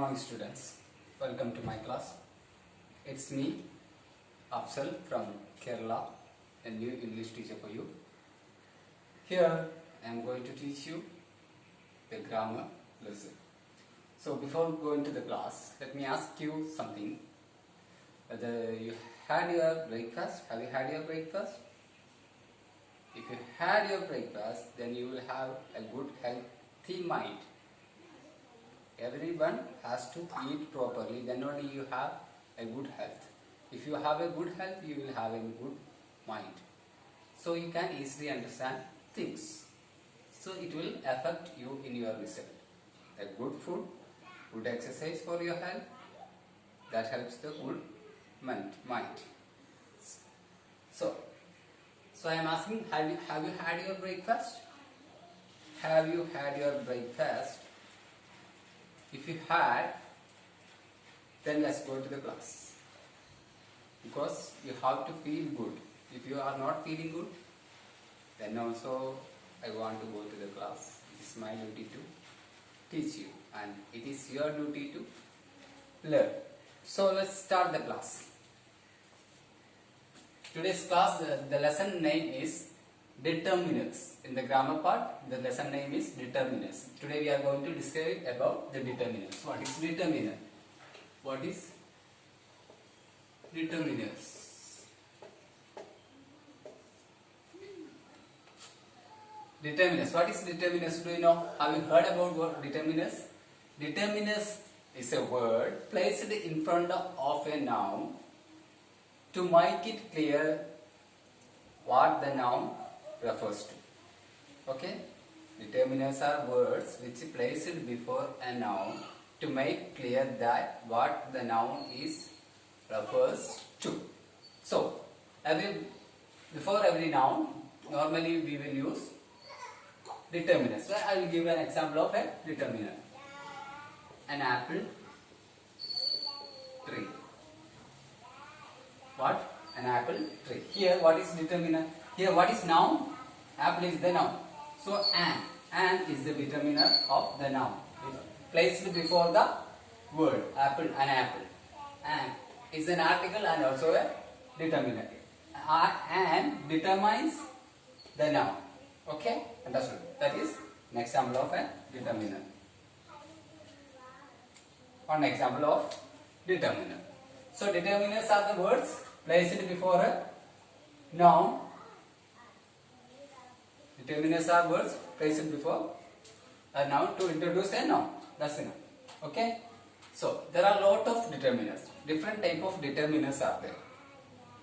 morning students, welcome to my class. It's me Afzal from Kerala, a new English teacher for you. Here I am going to teach you the grammar lesson. So before going to the class, let me ask you something. Whether you had your breakfast? Have you had your breakfast? If you had your breakfast, then you will have a good healthy mind. Everyone has to eat properly, then only you have a good health. If you have a good health, you will have a good mind. So you can easily understand things. So it will affect you in your result. A good food, good exercise for your health, that helps the good mind. So I am asking, have you had your breakfast? Have you had your breakfast? If you had, then let's go to the class. Because you have to feel good. If you are not feeling good, then also I want to go to the class. It is my duty to teach you, and it is your duty to learn. So let's start the class. Today's class, the lesson name is determiners. In the grammar part, the lesson name is determiners. Today we are going to discuss about the determiners. What is determiner? What is determiners? Determiners. What is determiners? Do you know? Have you heard about what determiners? Determiners is a word placed in front of a noun to make it clear what the noun refers to. Okay? Determiners are words which placed before a noun to make clear that what the noun is refers to. So, before every noun, normally we will use determiners. So I will give an example of a determiner. An apple tree. What? An apple tree. Here what is determiner? Here what is noun? Apple is the noun. So an is the determiner of the noun. Placed before the word apple, an apple. An is an article and also a determiner. An determines the noun. Okay? Understood? That is an example of a determiner. One example of determiner. So determiners are the words placed before a noun. Determiners are words placed before a noun to introduce a noun. That's enough. Okay? So there are a lot of determiners. Different type of determiners are there.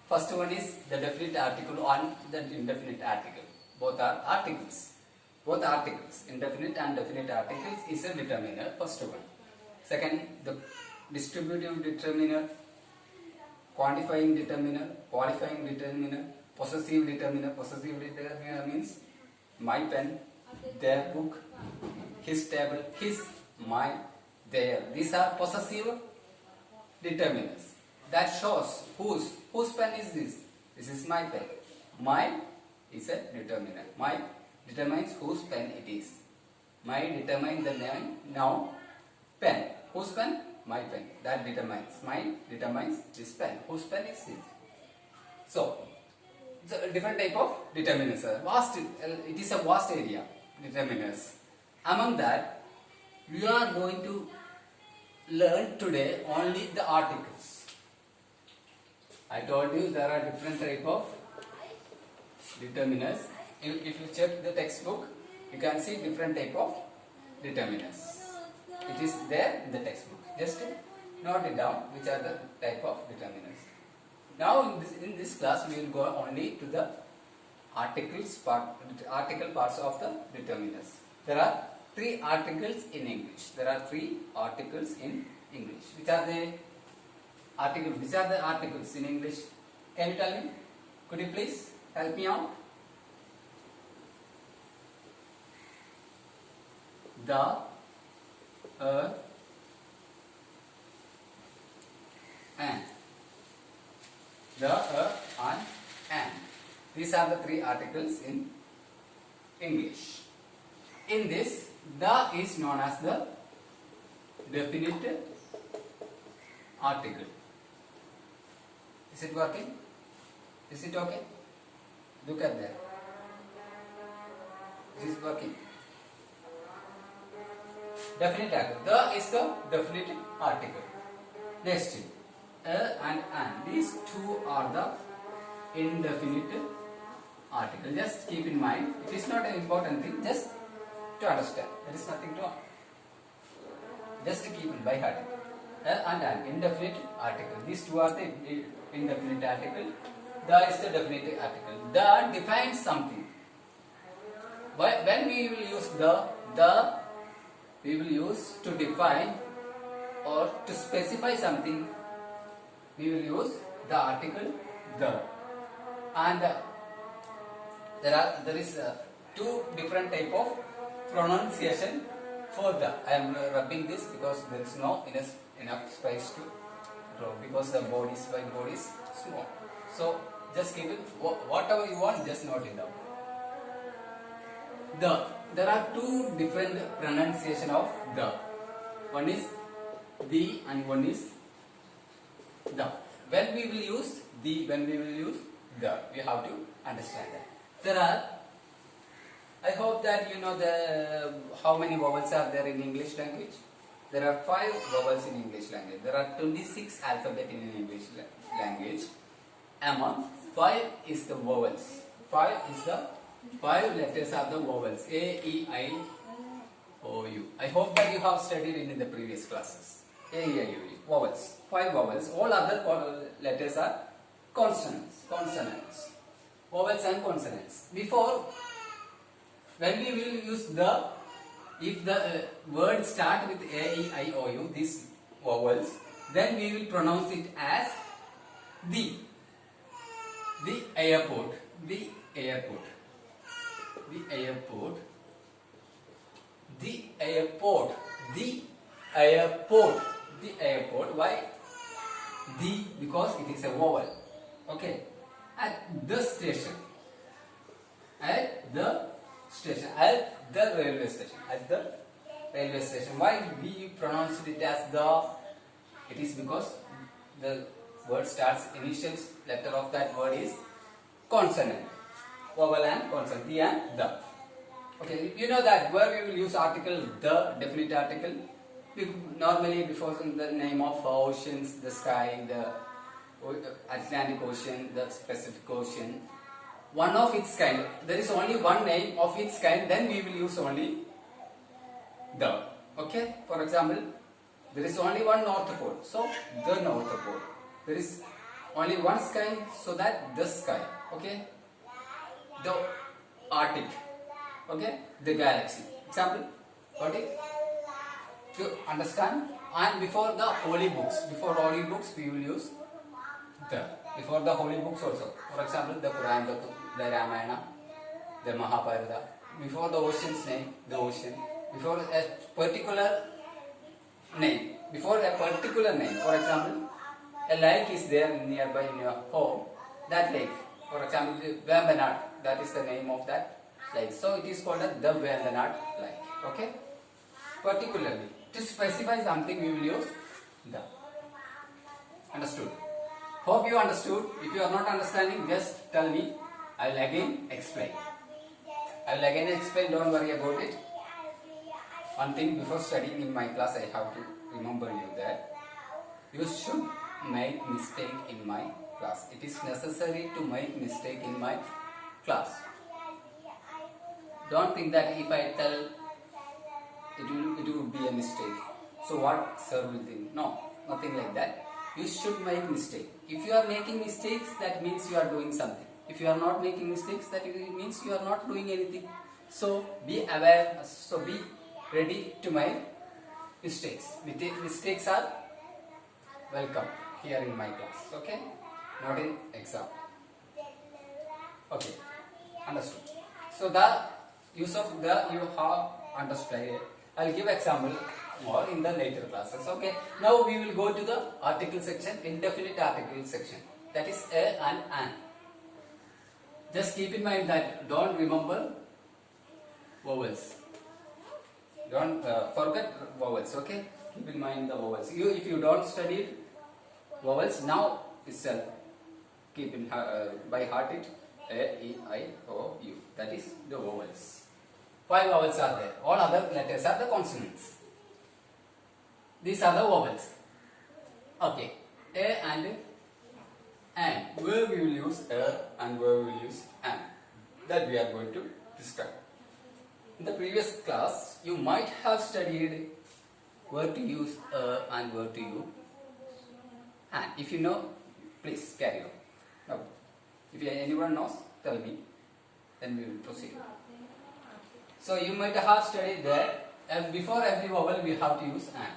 First one is the definite article and the indefinite article. Both are articles. Both articles, indefinite and definite articles, is a determiner. First one. Second, the distributive determiner, quantifying determiner, qualifying determiner, possessive determiner. Possessive determiner means my pen, their book, his table, his, my, their. These are possessive determiners. That shows whose pen is this. This is my pen. My is a determiner. My determines whose pen it is. My determines the name, noun, pen. Whose pen? My pen. That determines. My determines this pen. Whose pen is it? So, it's a different type of determiners. It is a vast area, determiners. Among that, we are going to learn today only the articles. I told you there are different type of determiners. If you check the textbook, you can see different type of determiners. It is there in the textbook. Just note it down which are the type of determiners. Now in this class we will go only to the article parts of the determiners. There are three articles in English. There are three articles in English. Which are the articles? Which are the articles in English? Can you tell me? Could you please help me out? The, and. The, and, and. These are the three articles in English. In this, the is known as the definite article. Is it working? Is it okay? Look at that. Is it working? Definite article. The is the definite article. Next, and an. These two are the indefinite article. Just keep in mind. It is not an important thing. Just to understand. There is nothing to. Just to keep it by heart. And an indefinite article. These two are the indefinite article. The is the definite article. The defines something. When we will use the we will use to define or to specify something. We will use the article the. And there is two different type of pronunciation for the. I am rubbing this because there is no enough space to draw because the body is small. So just keep it whatever you want. Just note it down. There are two different pronunciation of the. One is the and one is the. When we will use the, when we will use the, we have to understand that. There are, I hope that you know how many vowels are there in English language. There are 5 vowels in English language. There are 26 alphabet in English language. Among 5 is the vowels. 5 letters are the vowels. A, E, I, O, U. I hope that you have studied in the previous classes. A, E, I, O, U. Vowels. 5 vowels. All other letters are consonants. Vowels and consonants. Before, when we will use the, if the word start with A, E, I, O, U, these vowels, then we will pronounce it as the. The airport. The airport. The airport. The airport. The airport. The airport. Why? The, because it is a vowel. Okay. At the station. At the station. At the railway station. At the railway station. Why we pronounced it as the? It is because the word starts, initial letter of that word is consonant. Vowel and consonant. The and the. Okay, you know that where we will use article the, definite article. Normally before the name of oceans, the sky, the Atlantic Ocean, the Pacific Ocean. One of its kind. There is only one name of its kind. Then we will use only the. Okay. For example, there is only one North Pole. So the North Pole. There is only one sky. So that the sky. Okay. The Arctic. Okay. The galaxy. Example. Got it? To understand. And before the holy books. Before holy books we will use the. Before the holy books also. For example, the Quran, the Ramayana, the Mahabharata. Before the ocean's name, the ocean. Before a particular name. Before a particular name. For example, a lake is there nearby in your home. That lake. For example, the Vembanad. That is the name of that lake. So it is called the Vembanad lake. Okay? Particularly. To specify something we will use the. Understood? Hope you understood. If you are not understanding, just tell me. I will again explain. Don't worry about it. One thing before studying in my class, I have to remember you that you should make mistake in my class. It is necessary to make mistake in my class. Don't think that if I tell it will be a mistake. So what sir will think? No, nothing like that. You should make mistake. If you are making mistakes, that means you are doing something. If you are not making mistakes, that means you are not doing anything. So be aware. So be ready to make mistakes. Mistakes are welcome here in my class. Okay? Not in exam. Okay. Understood. So the use of the you have understood. I will give example more in the later classes. Okay. Now we will go to the article section, indefinite article section. That is a and an. Just keep in mind that don't remember vowels. Don't forget vowels. Okay. keep in mind the vowels. If you don't study vowels now itself, keep in by heart it A, E, I, O, U. That is the vowels. 5 vowels are there. All other letters are the consonants. These are the vowels. Okay. A and an. Where we will use a and where we will use an. That we are going to discuss. In the previous class, you might have studied where to use a and where to use an. If you know, please carry on. Now, if anyone knows, tell me. Then we will proceed. So you might have studied that before every vowel we have to use an.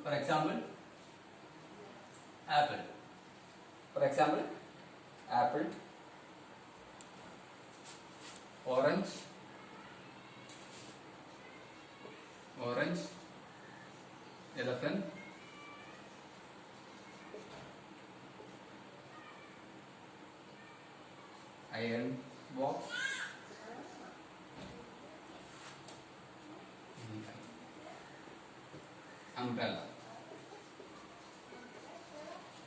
For example, apple. For example, apple, orange, orange, elephant, iron box, umbrella.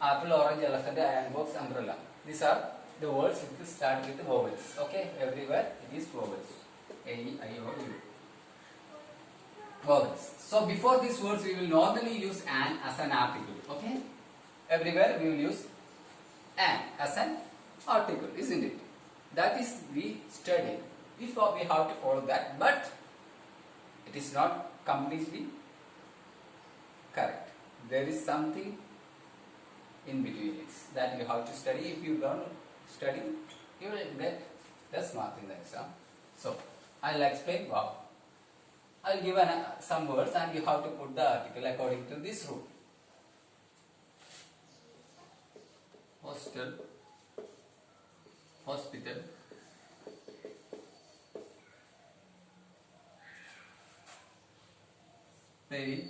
Apple, orange, elephant, iron box, umbrella. These are the words which start with vowels. Okay, everywhere it is vowels. A, E, I, O, U. Vowels. So before these words we will normally use an as an article. Okay, everywhere we will use an as an article, isn't it? That is we studied. We have to follow that, but it is not completely correct. There is something in between it that you have to study. If you don't study, you will get less mark in the exam. So I'll explain wow. I'll give some words and you have to put the article according to this rule. Hostel, hospital, maybe,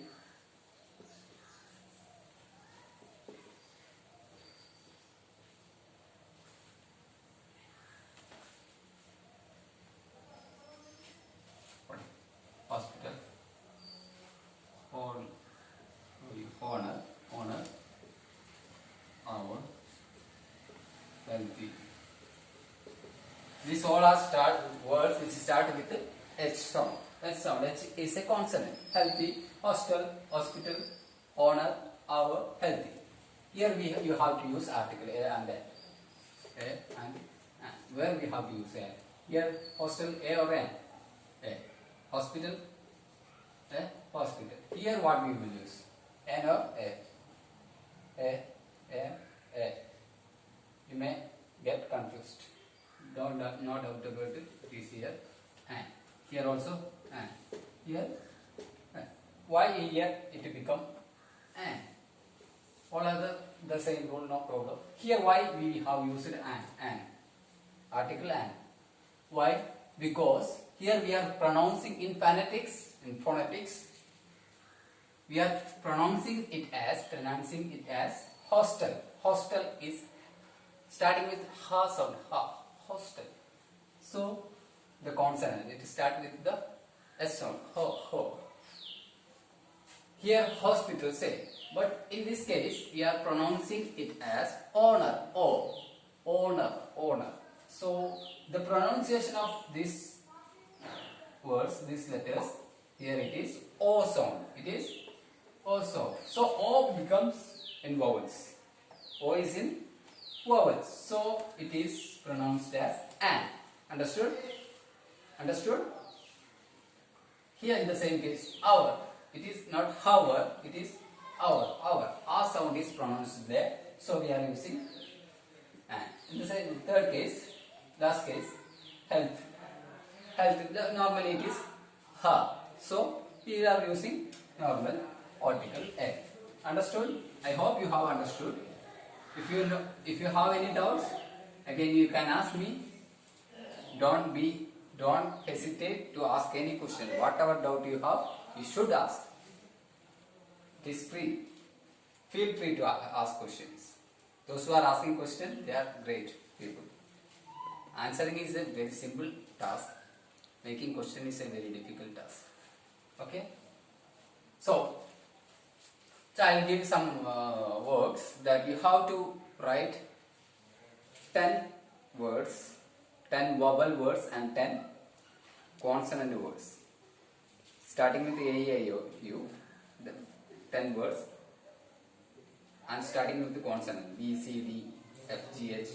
hospital, honor, hour, healthy. These all are words which start with H sound. H sound. H is a consonant. Healthy, hostel, hospital, honor, hour, healthy. Here you have to use article A and N. A and N. Where we have to use A? Here hostel A or N? A. Hospital, A, hospital. Here what we will use? N or A? A, A, A. You may get confused. Not doubt about it. It is here and here also and here and. Why here it become and? All other the same rule, no problem. Here why we have used and article and. Why? Because here we are pronouncing in phonetics. We are pronouncing it as hostel. Hostel is starting with ha sound, ha, hostel. So the consonant it starts with the S sound, ho, ho. Here hospital say, but in this case we are pronouncing it as honor, o, honor. So the pronunciation of these words, these letters, here it is O sound. It is O sound. So O becomes in vowels. O is in vowels. So it is pronounced as an. Understood? Understood? Here in the same case, our. It is not hour, it is our. R sound is pronounced there. So we are using an. In the same, third case, last case, health. Normally it is ha. So we are using normal article A. Understood? I hope you have understood. If you have any doubts, again you can ask me. Don't hesitate to ask any question. Whatever doubt you have, you should ask. It is free. Feel free to ask questions. Those who are asking questions, they are great people. Answering is a very simple task. Making question is a very difficult task. Okay? So, So I'll give some words that you have to write 10 words, 10 vowel words and 10 consonant words. Starting with A, E, I, O, U, the 10 words, and starting with the consonant B, C, D, F, G, H.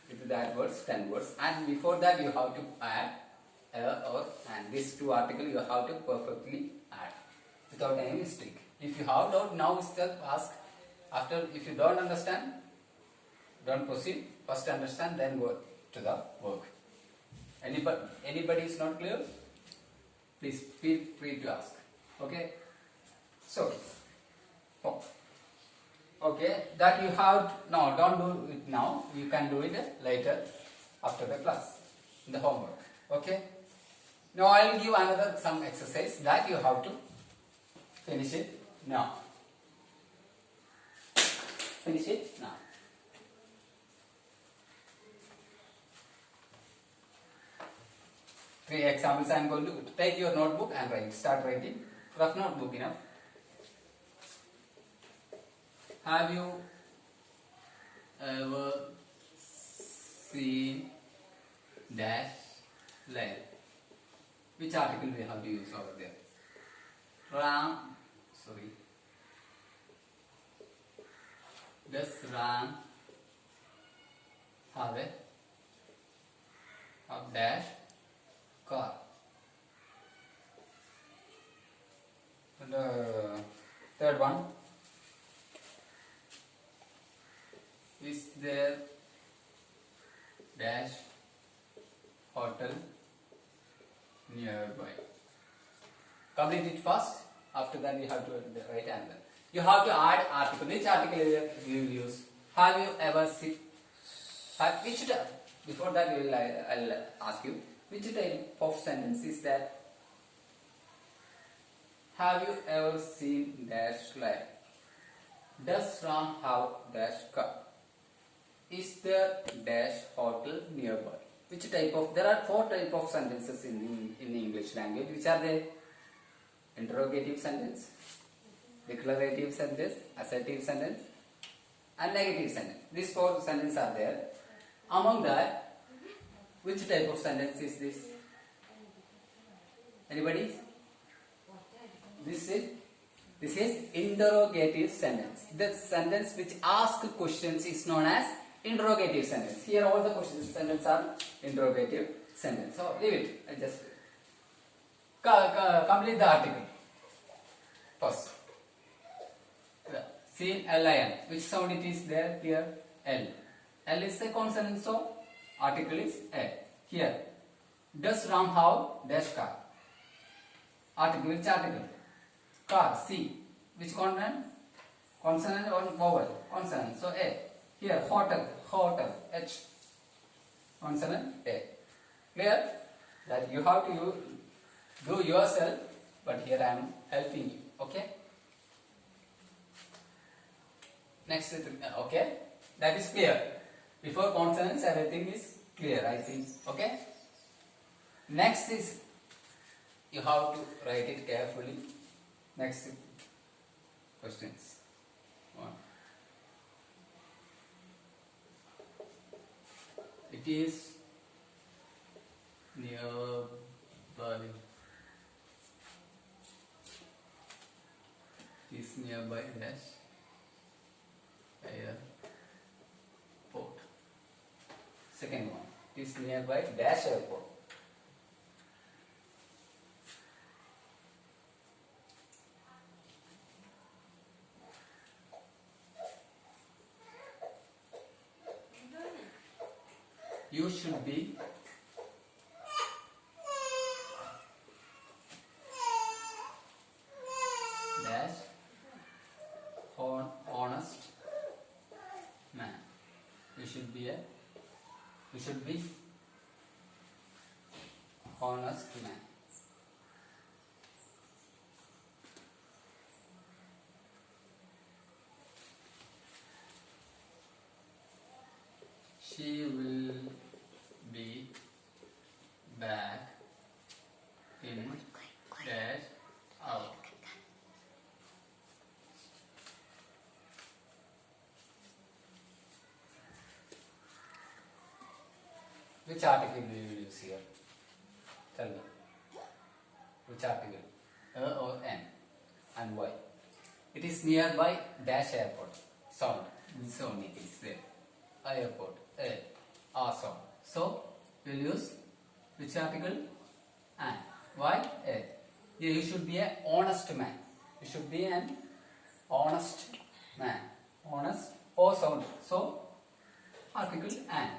With that words, 10 words, and before that you have to add or and these two articles you have to perfectly add without any mistake. If you have doubt, now itself ask. After, if you don't understand, don't proceed. First understand, then go to the work. Anybody is not clear? Please feel free to ask. Okay. So, okay, that you have. No, don't do it now. You can do it later after the class, in the homework. Okay. Now I will give another some exercise that you have to finish it now. Finish it now. Three examples I am going to take your notebook and write. Start writing. Rough notebook enough. Have you ever seen dash line? Which article we have to use over there? Ram, sorry. Does Ram have a dash car? And the third one. Is there dash hotel nearby? Complete it first. After that, you have to write answer. You have to add article. Which article you will use? Have you ever seen? Which before that, I'll ask you which type of sentence is that? Have you ever seen dash light? Does Ram have dash car? Is there dash hotel nearby? Which type of? There are 4 type of sentences in English language. Which are they? Interrogative sentence, declarative sentence, assertive sentence, and negative sentence. These 4 sentences are there. Among that, which type of sentence is this? Anybody? This is interrogative sentence. The sentence which asks questions is known as interrogative sentence. Here all the questions sentences are interrogative sentence. So leave it. I just complete the article first. Seen a lion. Which sound it is there here? L. L is a consonant, so article is A. Here. Does Ram have dash car? Article, which article? Car, C. Which consonant? Consonant or vowel? Consonant, so A. Here, hotel, H. Consonant, A. Clear? That you have to do yourself, but here I am helping you. Okay? Next, okay? That is clear. Before consonants, everything is clear, I think. Okay? Next is, you have to write it carefully. Next questions. One. It is nearby. It is nearby dash airport. Second one. It is nearby dash airport. You should be dash honest man. You should be honest man. She will be back in dash hour. Which article will you use here? Tell me. Which article? A or N? And why? It is nearby dash airport. Sound. Which sound it is there? Airport. A. Sound. So, we'll use which article? And. Why? A. You should be an honest man. You should be an honest man. Honest. O sound. So, article and.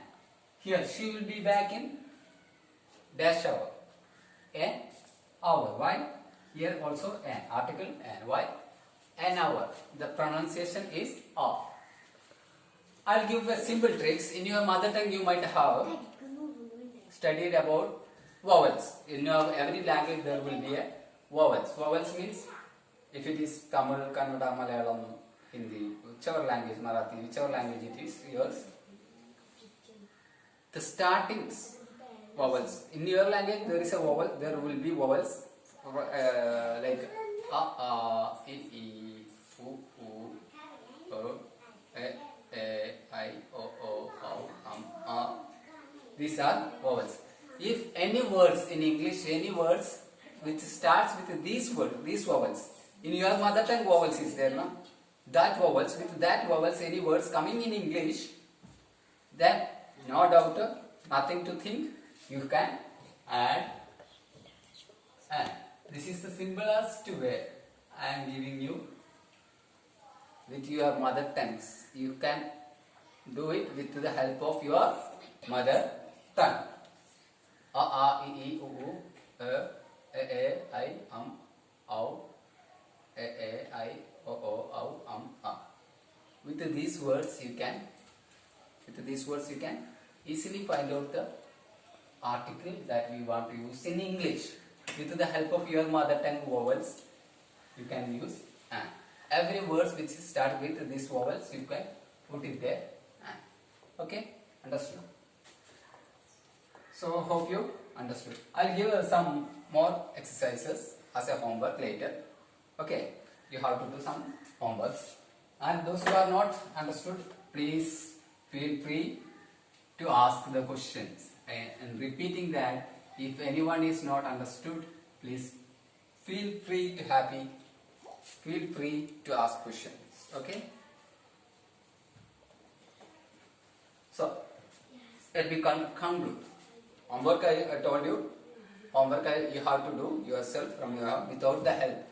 Here, she will be back in dash hour. An hour. Why? Here also an. Article and. Why? An hour. The pronunciation is a. I'll give a simple tricks. In your mother tongue, you might have studied about vowels. In your every language, there will be a vowels. Vowels means if it is Tamil, Kannada, Malayalam, Hindi, whichever language, Marathi, whichever language it is yours. The starting vowels. In your language, there is a vowel. There will be vowels like a, e, u, o, I, o, a. These are vowels. If any words in English, any words which starts with these words, these vowels, in your mother tongue vowels is there, no? That vowels, with that vowels, any words coming in English, then no doubt, nothing to think, you can add. And this is the simplest way I am giving you with your mother tongues. You can do it with the help of your mother tongue. A, I, U, I, Au, I, O, A. With these words you can easily find out the article that we want to use in English. With the help of your mother tongue vowels, you can use and. Every word which start with these vowels, you can put it there. And. Okay? Understood? So, hope you understood. I'll give some more exercises as a homework later. Okay? You have to do some homeworks. And those who are not understood, please feel free to ask the questions. And repeating that, if anyone is not understood, please feel free to ask questions. Okay? So, let me conclude. Homework I told you. Homework you have to do yourself from your without the help.